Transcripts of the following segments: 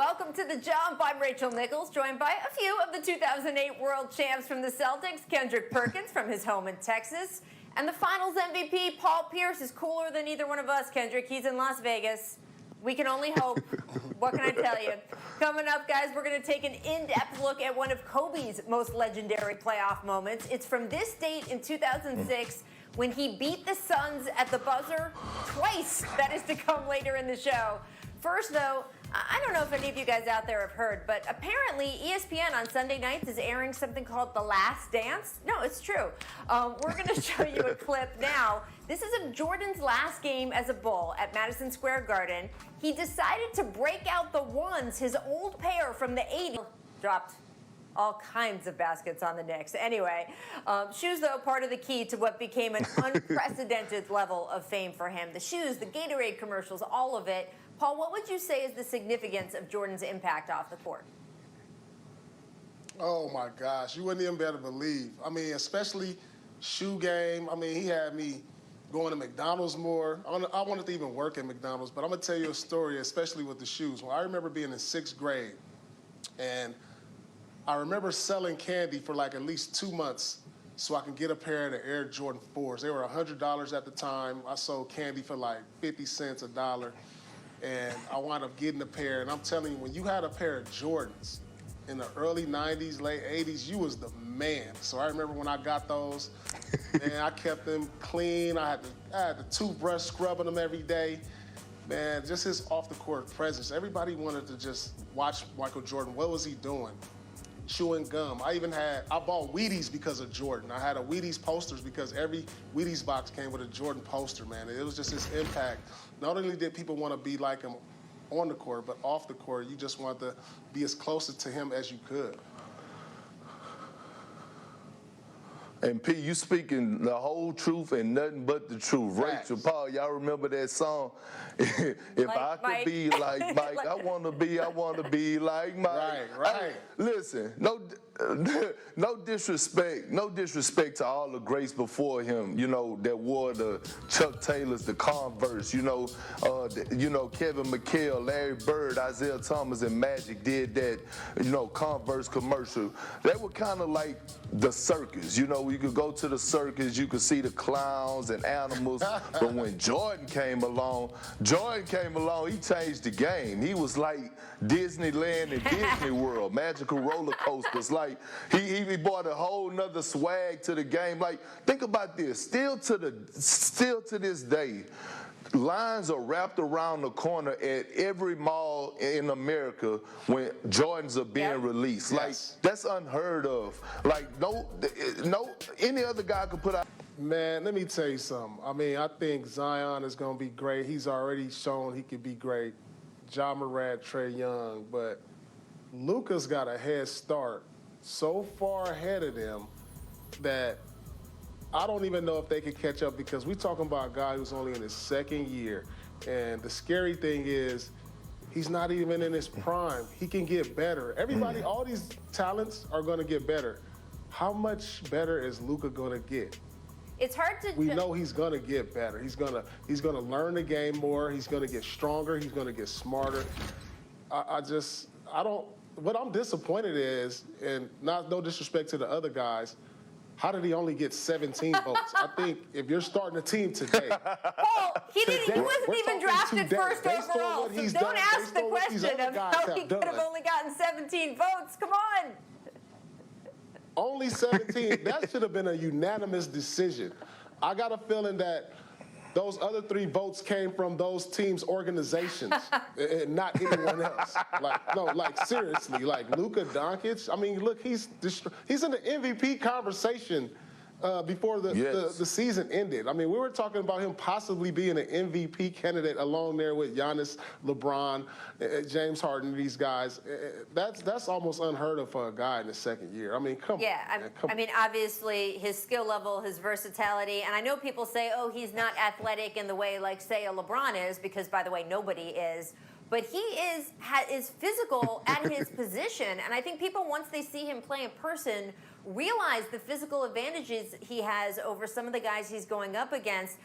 Welcome to The Jump. I'm Rachel Nichols, joined by a few of the 2008 world champs from the Celtics, Kendrick Perkins from his home in Texas, and the Finals MVP, Paul Pierce, is cooler than either one of us, Kendrick. He's in Las Vegas. We can only hope. What can I tell you? Coming up, guys, we're going to take an in-depth look at one of Kobe's most legendary playoff moments. It's from this date in 2006 when he beat the Suns at the buzzer twice. That is to come later in the show. First, though, I don't know if any of you guys out there have heard, but apparently ESPN on Sunday nights is airing something called The Last Dance. No, it's true. We're going to show you a clip now. This is of Jordan's last game as a Bull at Madison Square Garden. He decided to break out the ones, his old pair from the 80s. Dropped all kinds of baskets on the Knicks. Anyway, shoes, though, part of the key to what became an unprecedented level of fame for him. The shoes, the Gatorade commercials, all of it. Paul, what would you say is the significance of Jordan's impact off the court? Oh, my gosh. You wouldn't even be able to believe. I mean, especially shoe game. I mean, he had me going to McDonald's more. I wanted to even work at McDonald's, but I'm going to tell you a story, especially with the shoes. Well, I remember being in 6th grade, and I remember selling candy for like at least 2 months so I can get a pair of the Air Jordan 4s. They were $100 at the time. I sold candy for like 50 cents, $1. And I wound up getting a pair. And I'm telling you, when you had a pair of Jordans in the early 90s, late 80s, you was the man. So I remember when I got those, man, I kept them clean. I had the toothbrush scrubbing them every day. Man, just his off-the-court presence. Everybody wanted to just watch Michael Jordan. What was he doing? Chewing gum. I bought Wheaties because of Jordan. I had a Wheaties posters because every Wheaties box came with a Jordan poster, man. It was just his impact. Not only did people want to be like him on the court, but off the court, you just want to be as close to him as you could. And P, you speaking the whole truth and nothing but the truth. Facts. Rachel, Paul, y'all remember that song? If like I could Mike. be like Mike, I want to be like Mike. Right. Listen, no disrespect to all the greats before him, you know, that wore the Chuck Taylors, the Converse, Kevin McHale, Larry Bird, Isaiah Thomas, and Magic did that, Converse commercial. They were kind of like the circus, you could go to the circus, you could see the clowns and animals, but when Jordan came along, he changed the game. He was like Disneyland and Disney World, magical roller coasters. Like he brought a whole nother swag to the game. Like, think about this. Still to this day, lines are wrapped around the corner at every mall in America when Jordans are being released. Yes. Like, that's unheard of. Like, no, any other guy could put out. Man, let me tell you something. I mean, I think Zion is going to be great. He's already shown he could be great. Ja Morant, Trae Young, but Luka's got a head start so far ahead of them that I don't even know if they could catch up, because we're talking about a guy who's only in his 2nd year. And the scary thing is he's not even in his prime. He can get better. Everybody, all these talents are going to get better. How much better is Luka going to get? It's hard to. We know he's going to get better. He's going to learn the game more. He's going to get stronger. He's going to get smarter. What I'm disappointed is, and no disrespect to the other guys, how did he only get 17 votes? I think if you're starting a team today. Paul, he wasn't even drafted first overall. So don't ask the question of how he could have only gotten 17 votes. Come on. Only 17. That should have been a unanimous decision. I got a feeling that those other 3 votes came from those teams' organizations and not anyone else. Seriously, like Luka Doncic. I mean, look, he's in the MVP conversation before the season ended. I mean, we were talking about him possibly being an MVP candidate along there with Giannis, LeBron, James Harden, these guys. That's almost unheard of for a guy in his 2nd year. I mean, come on. I mean, obviously, his skill level, his versatility, and I know people say, oh, he's not athletic in the way, like, say, a LeBron is, because, by the way, nobody is. But he is physical at his position, and I think people, once they see him play in person, realize the physical advantages he has over some of the guys he's going up against.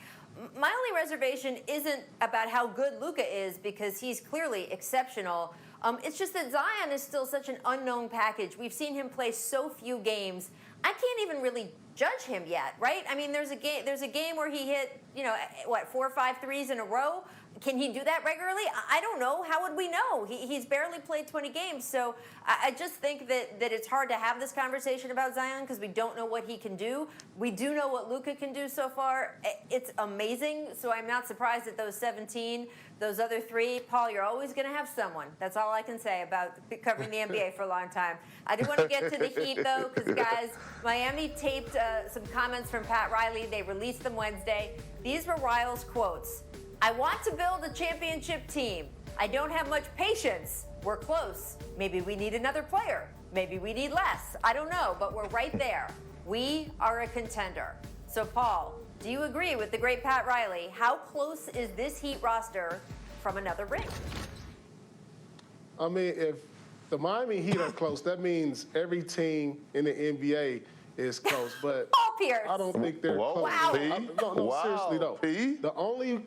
My only reservation isn't about how good Luka is, because he's clearly exceptional. It's just that Zion is still such an unknown package. We've seen him play so few games. I can't even really judge him yet, right? I mean, there's a game where he hit, 4 or 5 threes in a row. Can he do that regularly? I don't know. How would we know? He's barely played 20 games. So I just think that it's hard to have this conversation about Zion because we don't know what he can do. We do know what Luka can do so far. It's amazing. So I'm not surprised at those 17. Those other 3, Paul, you're always going to have someone. That's all I can say about covering the NBA for a long time. I do want to get to the Heat, though, because, guys, Miami taped some comments from Pat Riley. They released them Wednesday. These were Riles' quotes. I want to build a championship team. I don't have much patience. We're close. Maybe we need another player. Maybe we need less. I don't know, but we're right there. We are a contender. So, Paul, do you agree with the great Pat Riley? How close is this Heat roster from another ring? I mean, if the Miami Heat are close, that means every team in the NBA is close. But Paul Pierce. I don't think they're close. Wow. No, seriously, though.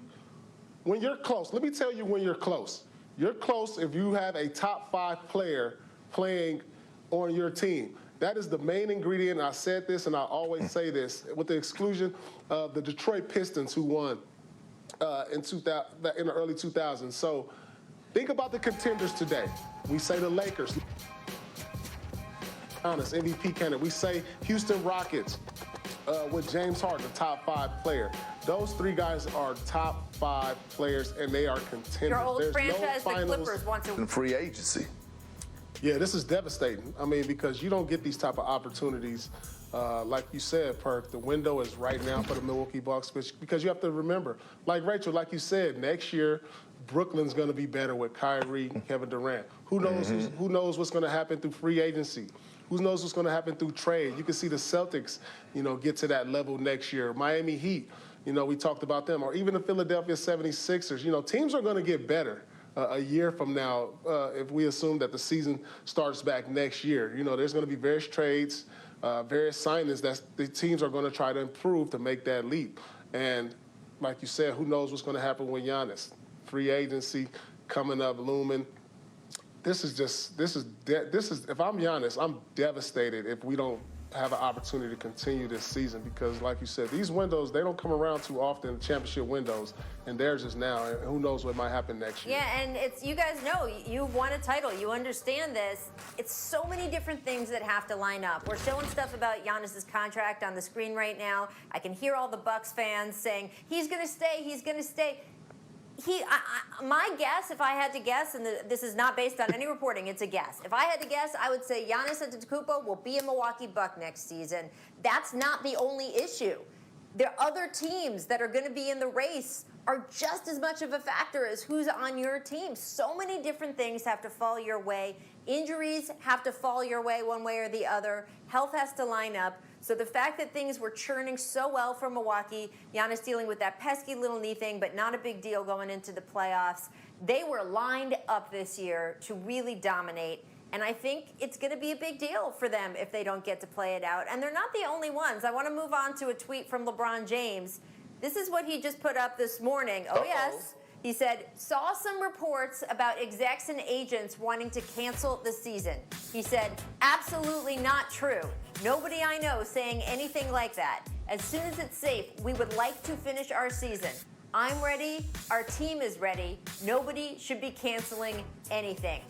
When you're close, let me tell you when you're close. You're close if you have a top 5 player playing on your team. That is the main ingredient. I said this, and I always say this, with the exclusion of the Detroit Pistons, who won in the early 2000s. So think about the contenders today. We say the Lakers, honest MVP candidate. We say Houston Rockets with James Harden, the top 5 player. Those 3 guys are top 5 players, and they are contenders. Your old There's franchise, no the Clippers, wants to. Free agency. Yeah, this is devastating. I mean, because you don't get these type of opportunities. Like you said, Perk, the window is right now for the Milwaukee Bucks, because you have to remember, like Rachel, like you said, next year, Brooklyn's going to be better with Kyrie, Kevin Durant. Who knows? Who knows what's going to happen through free agency? Who knows what's going to happen through trade? You can see the Celtics, get to that level next year. Miami Heat, we talked about them, or even the Philadelphia 76ers. Teams are going to get better a year from now if we assume that the season starts back next year. There's going to be various trades, various signings that the teams are going to try to improve to make that leap. And like you said, who knows what's going to happen with Giannis? Free agency coming up, looming. This is if I'm Giannis, I'm devastated if we don't have an opportunity to continue this season, because like you said, these windows, they don't come around too often, championship windows, and theirs is now, and who knows what might happen next year. Yeah, and you guys know, you won a title, you understand this. It's so many different things that have to line up. We're showing stuff about Giannis's contract on the screen right now. I can hear all the Bucks fans saying, he's gonna stay, he's gonna stay. My guess, if I had to guess, and this is not based on any reporting, it's a guess. If I had to guess, I would say Giannis Antetokounmpo will be a Milwaukee Buck next season. That's not the only issue. There are other teams that are going to be in the race are just as much of a factor as who's on your team. So many different things have to fall your way. Injuries have to fall your way one way or the other. Health has to line up. So the fact that things were churning so well for Milwaukee, Giannis dealing with that pesky little knee thing, but not a big deal going into the playoffs. They were lined up this year to really dominate. And I think it's going to be a big deal for them if they don't get to play it out. And they're not the only ones. I want to move on to a tweet from LeBron James. This is what he just put up this morning. Oh, yes. He said, saw some reports about execs and agents wanting to cancel the season. He said, absolutely not true. Nobody I know saying anything like that. As soon as it's safe, we would like to finish our season. I'm ready. Our team is ready. Nobody should be canceling anything.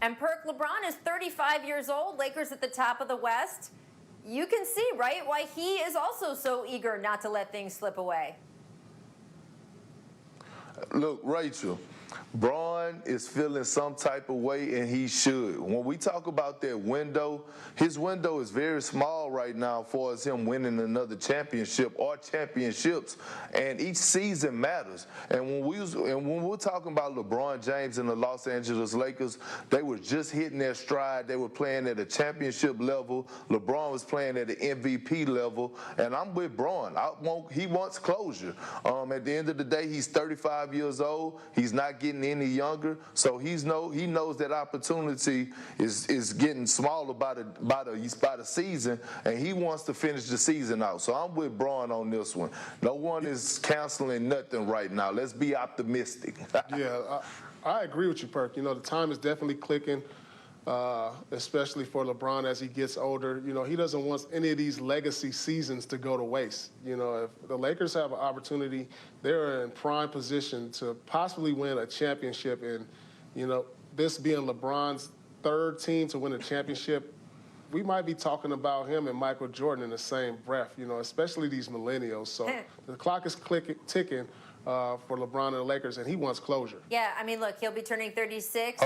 And Perk, LeBron is 35 years old, Lakers at the top of the West. You can see, right, why he is also so eager not to let things slip away. Look, Rachel, Braun is feeling some type of way, and he should. When we talk about that window, his window is very small right now for us, him winning another championship or championships, and each season matters. And when we're talking about LeBron James and the Los Angeles Lakers, they were just hitting their stride. They were playing at a championship level. LeBron was playing at an MVP level, and I'm with Braun. He wants closure. At the end of the day, he's 35 years old. He's not getting getting any younger, so he knows that opportunity is getting smaller by the season, and he wants to finish the season out. So I'm with Braun on this one. No one is canceling nothing right now. Let's be optimistic. Yeah, I agree with you, Perk. You know, the time is definitely clicking, especially for LeBron as he gets older. You know, he doesn't want any of these legacy seasons to go to waste. You know, if the Lakers have an opportunity, they're in prime position to possibly win a championship. And, you know, this being LeBron's third team to win a championship, we might be talking about him and Michael Jordan in the same breath, you know, especially these millennials. So the clock is ticking for LeBron and the Lakers, and he wants closure. Yeah, I mean, look, he'll be turning 36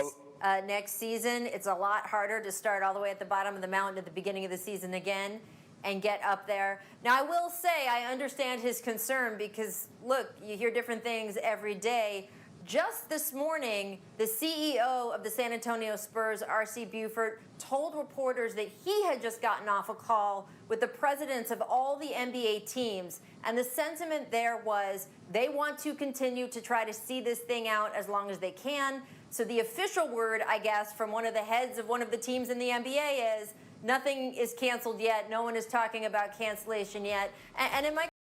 next season. It's a lot harder to start all the way at the bottom of the mountain at the beginning of the season again and get up there. Now, I will say I understand his concern because, look, you hear different things every day. Just this morning, the CEO of the San Antonio Spurs, R.C. Buford, told reporters that he had just gotten off a call with the presidents of all the NBA teams, and the sentiment there was they want to continue to try to see this thing out as long as they can. So the official word, I guess, from one of the heads of one of the teams in the NBA is nothing is canceled yet. No one is talking about cancellation yet. And it might